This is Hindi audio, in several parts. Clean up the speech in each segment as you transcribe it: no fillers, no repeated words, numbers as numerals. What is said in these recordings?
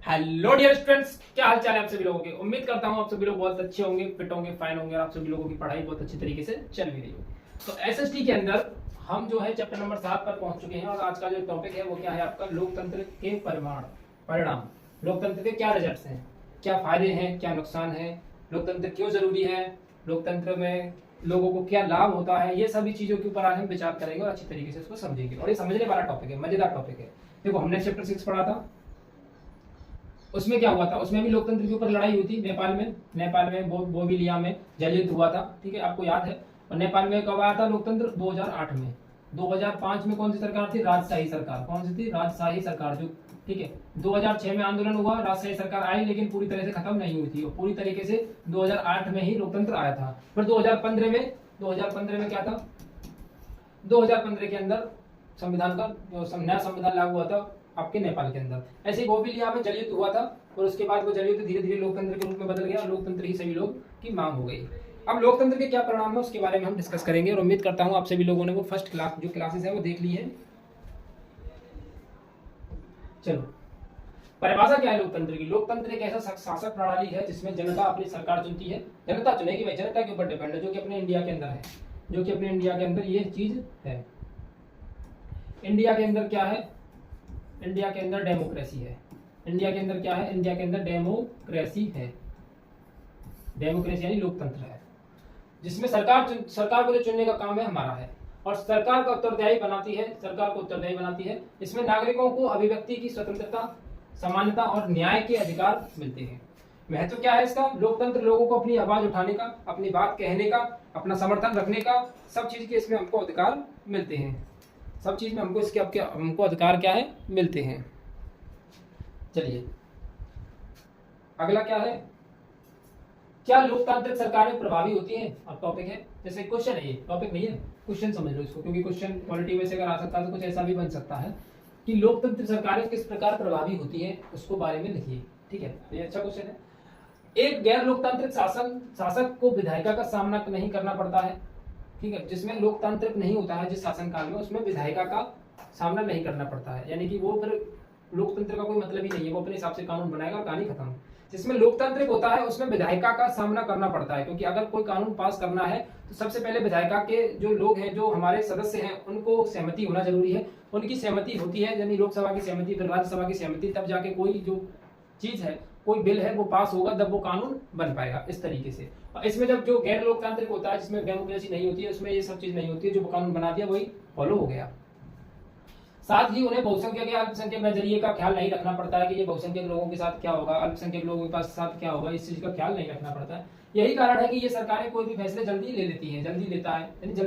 हेलो डियर स्टूडेंट्स, क्या हाल चाल है आप सभी लोगों के। उम्मीद करता हूँ आप सभी लोग बहुत अच्छे होंगे, फिट होंगे, फाइन होंगे और आप सभी लोगों की पढ़ाई बहुत अच्छी तरीके से चल भी रही होगी। तो एसएसटी के अंदर हम जो है चैप्टर नंबर 7 पर पहुंच चुके हैं और आज का जो टॉपिक है वो क्या है आपका, लोकतंत्र के परिणाम। लोकतंत्र के क्या रिजल्ट्स हैं, क्या फायदे हैं, क्या नुकसान है, लोकतंत्र क्यों जरूरी है, लोकतंत्र में लोगों को क्या लाभ होता है, ये सभी चीजों के ऊपर आज हम विचार करेंगे और अच्छी तरीके से उसको समझेंगे। और ये समझने वाला टॉपिक है, मजेदार टॉपिक है। देखो, हमने चैप्टर 6 पढ़ा था, उसमें क्या हुआ था, उसमें भी लोकतंत्र के ऊपर लड़ाई हुई थी नेपाल में बोविलिया में जल युद्ध हुआ था। ठीक है, आपको याद है। और नेपाल में कब आया था लोकतंत्र? 2008 में। 2005 में कौन सी सरकार थी? राजशाही सरकार। कौन सी थी? राजशाही सरकार। जो ठीक है, 2006 में आंदोलन हुआ, राजशाही सरकार आई, लेकिन पूरी तरह से खत्म नहीं हुई थी और पूरी तरीके से 2008 में ही लोकतंत्र आया था। फिर 2015 में क्या था? 2015 के अंदर संविधान का जो नया संविधान लागू हुआ था आपके नेपाल के अंदर। ऐसे ही बोविलिया में जलयुद्ध हुआ था और उसके बाद वो जलयुद्ध धीरे धीरे लोकतंत्र के रूप में बदल गया और लोकतंत्र ही सभी लोग की मांग हो गई। अब लोकतंत्र के क्या परिणाम है उसके बारे में हम डिस्कस करेंगे और उम्मीद करता हूं आप सभी लोगों ने वो फर्स्ट क्लास जो क्लासेस है वो देख ली है। चलो, परिभाषा क्या है लोकतंत्र की? लोकतंत्र एक ऐसा शासक प्रणाली है जिसमें जनता अपनी सरकार चुनती है। जनता चुनेगी भाई, जनता के ऊपर डिपेंड है, जो कि अपने इंडिया के अंदर है, जो कि अपने इंडिया के अंदर ये चीज है। इंडिया के अंदर क्या है? इंडिया के अंदर डेमोक्रेसी है। इंडिया के अंदर क्या है? इंडिया के अंदर डेमोक्रेसी है। डेमोक्रेसी यानी लोकतंत्र है, जिसमें सरकार को जो चुनने का काम है हमारा है और सरकार का उत्तरदायी बनाती है, सरकार को उत्तरदायी बनाती है। इसमें नागरिकों को अभिव्यक्ति की स्वतंत्रता, समानता और न्याय के अधिकार मिलते हैं। महत्व क्या है इसका? लोकतंत्र लोगों को अपनी आवाज उठाने का, अपनी बात कहने का, अपना समर्थन रखने का, सब चीज के इसमें हमको अधिकार मिलते हैं। सब चीज में हमको अधिकार क्या है? मिलते हैं। चलिए, अगला क्या है? क्या लोकतांत्रिक सरकारें प्रभावी होती हैं? अब टॉपिक है, जैसे क्वेश्चन है, ये टॉपिक नहीं है, क्वेश्चन समझ लो इसको, क्योंकि क्वेश्चन पॉलिटी में से अगर आ सकता है तो कुछ ऐसा भी बन सकता है कि लोकतांत्रिक सरकारें किस प्रकार प्रभावी होती हैं, उसको बारे में लिखिए। ठीक है, ये अच्छा क्वेश्चन है। एक गैर लोकतांत्रिक शासक को विधायिका का सामना नहीं करना पड़ता है। ठीक है, जिसमें लोकतांत्रिक नहीं होता है, जिस शासनकाल में, उसमें विधायिका का सामना नहीं करना पड़ता है, यानी कि वो फिर लोकतंत्र का कोई मतलब ही नहीं है, वो अपने हिसाब से कानून बनाएगा और कहानी खत्म। जिसमें लोकतांत्रिक होता है उसमें विधायिका का सामना करना पड़ता है, क्योंकि अगर कोई कानून पास करना है तो सबसे पहले विधायिका के जो लोग हैं, जो हमारे सदस्य हैं, उनको सहमति होना जरूरी है। उनकी सहमति होती है, यानी लोकसभा की सहमति, फिर राज्यसभा की सहमति, तब जाके कोई जो चीज है, कोई बिल है, वो पास होगा, तब वो कानून बन पाएगा। इस तरीके से। और इसमें जब जो गैर लोकतांत्रिक होता है, जिसमें डेमोक्रेसी नहीं होती है, उसमें ये सब चीज नहीं होती है, जो कानून बना दिया वही फॉलो हो गया। साथ ही उन्हें बहुसंख्यक या अल्पसंख्यक नजरिए का ख्याल नहीं रखना पड़ता है कि ये बहुसंख्यक लोगों के साथ क्या होगा, अल्पसंख्यक लोगों के पास साथ क्या होगा, इस चीज का ख्याल नहीं रखना पड़ता है। यही कारण है कि ये सरकारें कोई भी फैसले जल्दी ले लेती हैं, जल्दी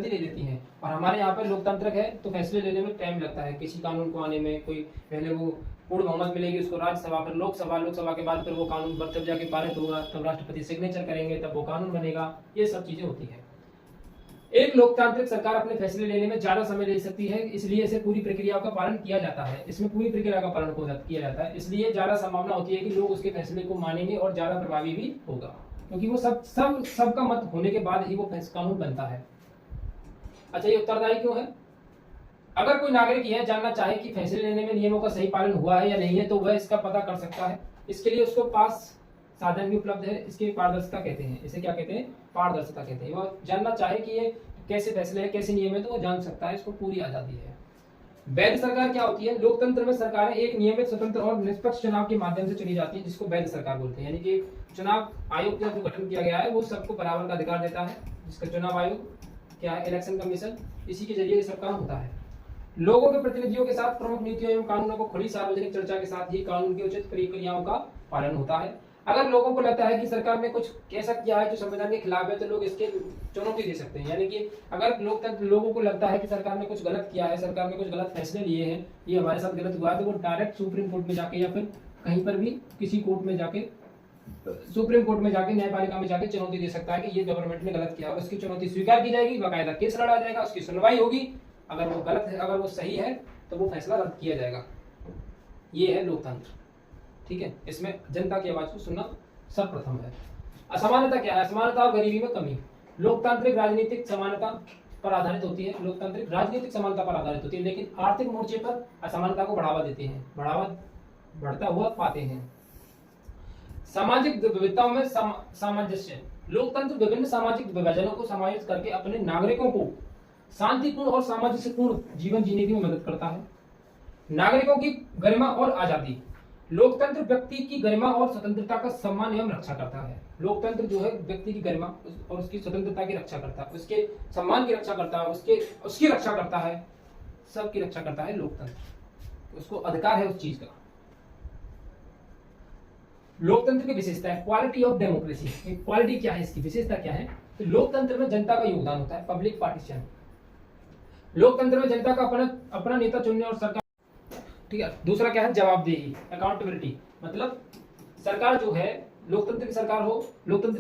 ले लेती हैं। और हमारे यहाँ पर लोकतांत्रिक है तो फैसले लेने में टाइम लगता है, किसी कानून को आने में। कोई पहले वो पूर्ण बहुमत मिलेगी उसको राज्यसभा, फिर लोकसभा के बाद फिर वो कानून तब जाके पारित होगा, तब राष्ट्रपति सिग्नेचर करेंगे, तब वो कानून बनेगा। ये सब चीजें होती है। एक लोकतांत्रिक सरकार अपने फैसले लेने में ज्यादा समय ले सकती है, इसलिए इसे पूरी प्रक्रिया का पालन किया जाता है। इसमें पूरी प्रक्रिया का पालन किया जाता है, इसलिए ज्यादा संभावना होती है कि लोग उसके फैसले को मानेंगे और ज्यादा प्रभावी भी होगा, क्योंकि वो सबका मत होने के बाद ही वो कानून बनता है। अच्छा, ये उत्तरदायी क्यों है? अगर कोई नागरिक यह जानना चाहे कि फैसले लेने में नियमों का सही पालन हुआ है या नहीं है, तो वह इसका पता कर सकता है। इसके लिए उसको पास साधन भी उपलब्ध है, इसके पारदर्शिता कहते हैं। इसे क्या कहते हैं? पारदर्शिता कहते हैं। वो जानना चाहे कि ये कैसे फैसले है, कैसे नियम है, तो वो जान सकता है, इसको पूरी आजादी है। वैध सरकार क्या होती है? लोकतंत्र में सरकारें एक नियमित, स्वतंत्र और निष्पक्ष चुनाव के माध्यम से चुनी जाती है, जिसको वैध सरकार बोलते हैं। यानी कि चुनाव आयोग का जो गठन किया गया है वो सबको बराबर का अधिकार देता है, जिसका चुनाव आयोग क्या है? Election commission. इसी के जरिए ये सब काम होता है। लोगों के प्रतिनिधियों के साथ प्रमुख नीतियों एवं कानूनों को खुली सार्वजनिक चर्चा के साथ ही कानून की उचित प्रक्रियाओं का पालन होता है। अगर लोगों को लगता है कि सरकार ने कुछ ऐसा किया है जो संविधान के खिलाफ है, तो लोग इसके चुनौती दे सकते हैं। यानी कि अगर लोगों को लगता है कि सरकार ने कुछ गलत किया है, सरकार ने कुछ गलत फैसले लिए हैं, ये हमारे साथ गलत हुआ है, तो वो डायरेक्ट सुप्रीम कोर्ट में जाके या फिर कहीं पर भी किसी कोर्ट में जाके, सुप्रीम कोर्ट में जाके, न्यायपालिका में जाके चुनौती दे सकता है कि ये गवर्नमेंट ने गलत किया। उसकी चुनौती स्वीकार की जाएगी, बाकायदा केस लड़ा जाएगा, उसकी सुनवाई होगी। अगर वो गलत है, अगर वो सही है, तो वो फैसला रद्द किया जाएगा। ये है लोकतंत्र। ठीक है, इसमें जनता की आवाज को सुनना सर्वप्रथम है। असमानता क्या है? असमानता और गरीबी में कमी। लोकतांत्रिक राजनीतिक समानता पर आधारित होती है, लोकतांत्रिक राजनीतिक समानता पर आधारित होती है, लेकिन आर्थिक मोर्चे पर असमानता को बढ़ावा देते हैं, बढ़ता हुआ पाते हैं। सामाजिक विविधताओं में सामंजस्य। लोकतंत्र विभिन्न सामाजिक विभाजनों को समायोजित करके अपने नागरिकों को शांतिपूर्ण और सामंजस्यपूर्ण जीवन जीने की मदद करता है। नागरिकों की गरिमा और आजादी। लोकतंत्र व्यक्ति की गरिमा और स्वतंत्रता का सम्मान एवं रक्षा करता है। लोकतंत्र जो है व्यक्ति की गरिमा और उसकी स्वतंत्रता की रक्षा करता है, उसके सम्मान की रक्षा करता है, उसकी रक्षा करता है, सबकी रक्षा करता है लोकतंत्र। उसको अधिकार है उस चीज का। लोकतंत्र की विशेषता है क्वालिटी ऑफ डेमोक्रेसी। क्वालिटी क्या है, इसकी विशेषता क्या है? तो लोकतंत्र में जनता का योगदान होता है, पब्लिक पार्टिसिपेशन। लोकतंत्र में जनता का अपना नेता चुनने और सरकार, ठीक है। दूसरा क्या है? जवाबदेही, अकाउंटेबिलिटी। मतलब सरकार जो है, लोकतंत्र की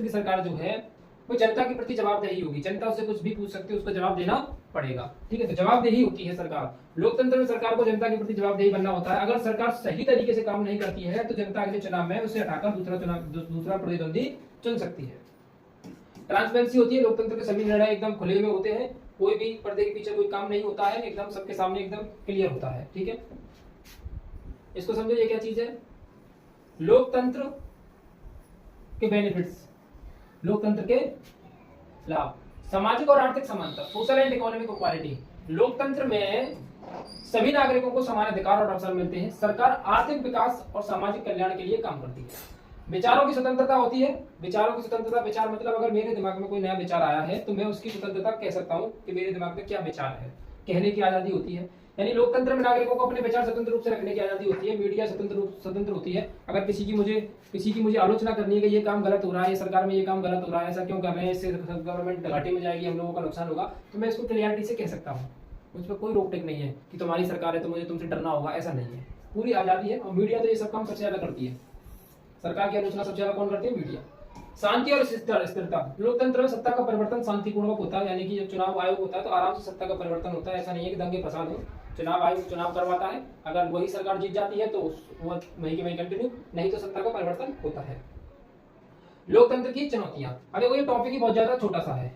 सरकार जो है वो जनता के प्रति जवाबदेही होगी। जनता उससे कुछ भी पूछ सकती है, उसको जवाब देना पड़ेगा, ठीक है। तो जवाबदेही होती है सरकार। लोकतंत्र में सरकार को जनता के प्रति जवाबदेही बनना होता है। अगर सरकार सही तरीके से काम नहीं करती है तो जनता अगले चुनाव में उसे हटाकर दूसरा प्रतिद्वंदी चुन सकती है। ट्रांसपेरेंसी होती है। लोकतंत्र के सभी निर्णय एकदम खुले में होते हैं, कोई भी पर्दे के पीछे कोई काम नहीं होता है, एकदम सबके सामने एकदम क्लियर होता है, ठीक है। इसको समझो, ये क्या चीज है? लोकतंत्र के बेनिफिट्स, लोकतंत्र के लाभ। सामाजिक और आर्थिक समानता, सोशल एंड इकोनॉमिक इक्वालिटी। लोकतंत्र में सभी नागरिकों को समान अधिकार और अवसर मिलते हैं। सरकार आर्थिक विकास और सामाजिक कल्याण के लिए काम करती है। विचारों की स्वतंत्रता होती है। विचारों की स्वतंत्रता, विचार मतलब अगर मेरे दिमाग में कोई नया विचार आया है तो मैं उसकी स्वतंत्रता कह सकता हूँ कि मेरे दिमाग में क्या विचार है, कहने की आजादी होती है। यानी लोकतंत्र में नागरिकों को अपने विचार स्वतंत्र रूप से रखने की आजादी होती है। मीडिया स्वतंत्र होती है। अगर किसी की मुझे आलोचना करनी है कि ये काम गलत हो रहा है, ये सरकार में ये काम गलत हो रहा है, ऐसा क्यों कर रहे हैं, इससे गवर्नमेंट घाटे में जाएगी, हम लोगों का नुकसान होगा, तो मैं इसको क्लियरिटी से कह सकता हूँ। मुझ पर कोई रोक टेक नहीं है कि तुम्हारी सरकार है तो मुझे तुमसे डरना होगा, ऐसा नहीं है। पूरी आजादी है। और मीडिया तो ये सब काम सबसे ज्यादा करती है। सरकार की आलोचना सबसे ज्यादा कौन करती है? मीडिया। शांति और स्थिरता। लोकतंत्र में सत्ता का परिवर्तन शांतिपूर्वक होता है। यानी कि जब चुनाव आयोग होता है तो आराम से सत्ता का परिवर्तन होता है। ऐसा नहीं है कि दंगे फसाद हो। चुनाव आयोग चुनाव करवाता है, अगर वही सरकार जीत जाती है तो वो वही की वही कंटिन्यू, नहीं तो सत्ता का परिवर्तन होता है। लोकतंत्र की चुनौतियां। अगर ये टॉपिक ही बहुत ज्यादा छोटा सा है,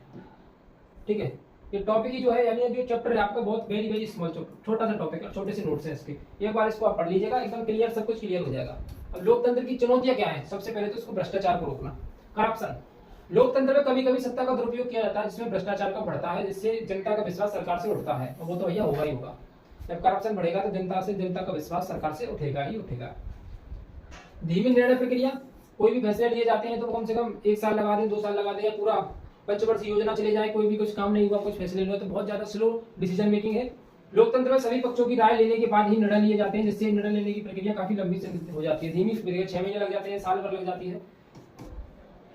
ठीक है। ये टॉपिक ही जो है, यानी जो चैप्टर है आपका बहुत वेरी स्मॉल, छोटा सा टॉपिक है, छोटे से नोट्स हैं इसके। एक बार इसको आप पढ़ लीजिएगा, एकदम क्लियर, सब कुछ क्लियर हो जाएगा। अब लोकतंत्र की चुनौतियां क्या है? सबसे पहले तो इसको भ्रष्टाचार को रोकना, करप्शन। लोकतंत्र में कभी कभी सत्ता का दुरुपयोग किया जाता है जिसमें भ्रष्टाचार का बढ़ता है, जिससे जनता का विश्वास सरकार से उठता है, और वो तो भैया होगा ही होगा। जब करप्शन बढ़ेगा तो जनता का विश्वास सरकार से उठेगा ही उठेगा। धीमी निर्णय प्रक्रिया। कोई भी फैसले लिए जाते हैं तो कम से कम 1 साल लगा दें, 2 साल लगा दें, या पूरा पंचवर्षीय योजना चले जाए, कोई भी कुछ काम नहीं हुआ, कुछ फैसले हुए, तो बहुत ज्यादा स्लो डिसीजन मेकिंग है। लोकतंत्र में सभी पक्षों की राय लेने के बाद ही निर्णय लिए जाते हैं, जिससे निर्णय लेने की प्रक्रिया काफी लंबी हो जाती है। धीमी प्रक्रिया 6 महीने लग जाते हैं, साल भर लग जाती है,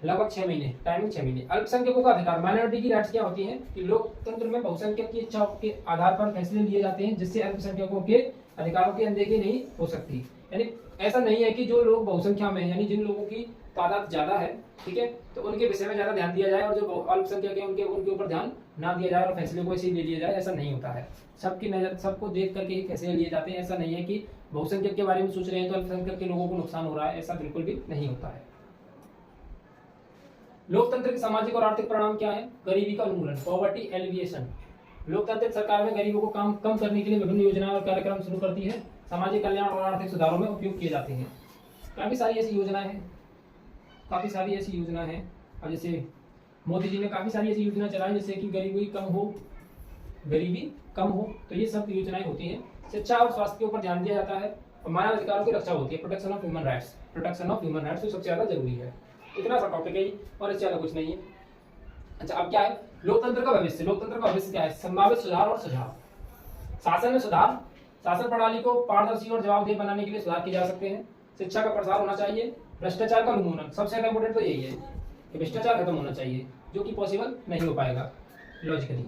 लगभग 6 महीने, टाइमिंग 6 महीने। अल्पसंख्यकों का अधिकार, माइनॉरिटी की राइट्स क्या होती हैं कि लोकतंत्र में बहुसंख्यक की इच्छा के आधार पर फैसले लिए जाते हैं, जिससे अल्पसंख्यकों के अधिकारों की अनदेखी नहीं हो सकती। यानी ऐसा नहीं है कि जो लोग बहुसंख्या में, यानी जिन लोगों की तादाद ज्यादा है, ठीक है, तो उनके विषय में ज्यादा ध्यान दिया जाए, और जो अल्पसंख्यक है उनके ऊपर ध्यान ना दिया जाए और फैसले को ऐसे ही ले लिया जाए, ऐसा नहीं होता है। सबकी नजर, सबको देख करके ही फैसले लिए जाते हैं। ऐसा नहीं है कि बहुसंख्यक के बारे में सोच रहे हैं तो अल्पसंख्यक के लोगों को नुकसान हो रहा है, ऐसा बिल्कुल भी नहीं होता है। लोकतंत्र के सामाजिक और आर्थिक परिणाम क्या है? गरीबी का उन्मूलन, पॉवर्टी एलिविएशन। लोकतांत्रिक सरकार में गरीबों को काम कम करने के लिए विभिन्न योजनाएं और कार्यक्रम शुरू करती है। सामाजिक कल्याण और आर्थिक सुधारों में उपयोग किए जाते हैं। काफी सारी ऐसी योजनाएं हैं, और जैसे मोदी जी ने काफी सारी ऐसी योजना चलाई जिससे कि गरीबी कम हो, तो ये सब योजनाएं होती हैं। शिक्षा और स्वास्थ्य के ऊपर ध्यान दिया जाता है, और मानव अधिकारों की रक्षा होती है, प्रोटेक्शन ऑफ ह्यूमन राइट्स तो सबसे ज्यादा जरूरी है। इतना सा टॉपिक है और इससे ज्यादा कुछ नहीं है। अच्छा, अब क्या है लोकतंत्र का भविष्य? लोकतंत्र का भविष्य क्या है? संभावित सुधार और सुझाव। शासन में सुधार, शासन प्रणाली को पारदर्शी और जवाबदेह बनाने के लिए सुधार किए जा सकते हैं। शिक्षा का प्रसार होना चाहिए। भ्रष्टाचार का उन्मूलन, सबसे ज्यादा इंपोर्टेंट तो यही है कि भ्रष्टाचार खत्म होना चाहिए, जो कि पॉसिबल नहीं हो पाएगा लॉजिकली।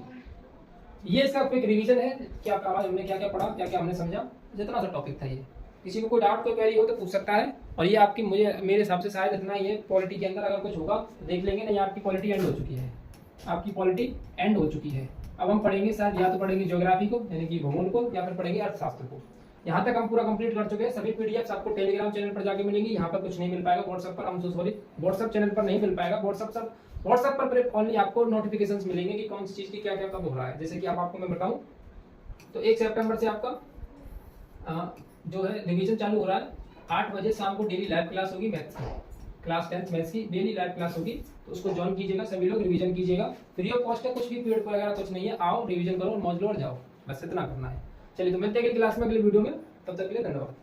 ये इसका क्विक रिवीजन है, क्या हमने क्या क्या पढ़ा, क्या क्या हमने समझा, जितना सा टॉपिक था ये। किसी को कोई डाउट, कोई क्वेरी हो तो पूछ सकता है। और ये आपकी मेरे हिसाब से शायद इतना ही है। पॉलिटी के अंदर अगर कुछ होगा देख लेंगे, नहीं आपकी पॉलिटी एंड हो चुकी है। अब हम पढ़ेंगे शायद, या तो पढ़ेंगे ज्योग्राफी को यानी कि भूगोल को, या फिर पढ़ेंगे अर्थशास्त्र को। यहाँ तक हम पूरा कंप्लीट कर चुके हैं। सभी पीडीएफ आपको टेलीग्राम चैनल पर जाके मिलेंगी। यहाँ पर कुछ नहीं मिल पाएगा व्हाट्सएप पर, व्हाट्सएप चैनल पर नहीं मिल पाएगा। व्हाट्सएप पर ओनली आपको नोटिफिकेशंस मिलेंगे कि कौन सी चीज की क्या क्या कब हो रहा है। जैसे कि आपको मैं बताऊं तो 1 सितंबर से आपका जो है रिवीजन चालू हो रहा है। 8 बजे शाम को डेली लाइव क्लास होगी मैथ्स की। क्लास 10th मैथ्स की डेली लाइव क्लास होगी, तो उसको ज्वाइन कीजिएगा, सभी लोग रिवीजन कीजिएगा। फ्री ऑफ कॉस्ट है, कुछ भी पेड वगैरह कुछ नहीं है, आओ रिवीजन करो, मौज लो और जाओ, बस इतना करना है। चलिए तो मिलते हैं अगली क्लास में, अगली वीडियो में, तब तक के लिए धन्यवाद।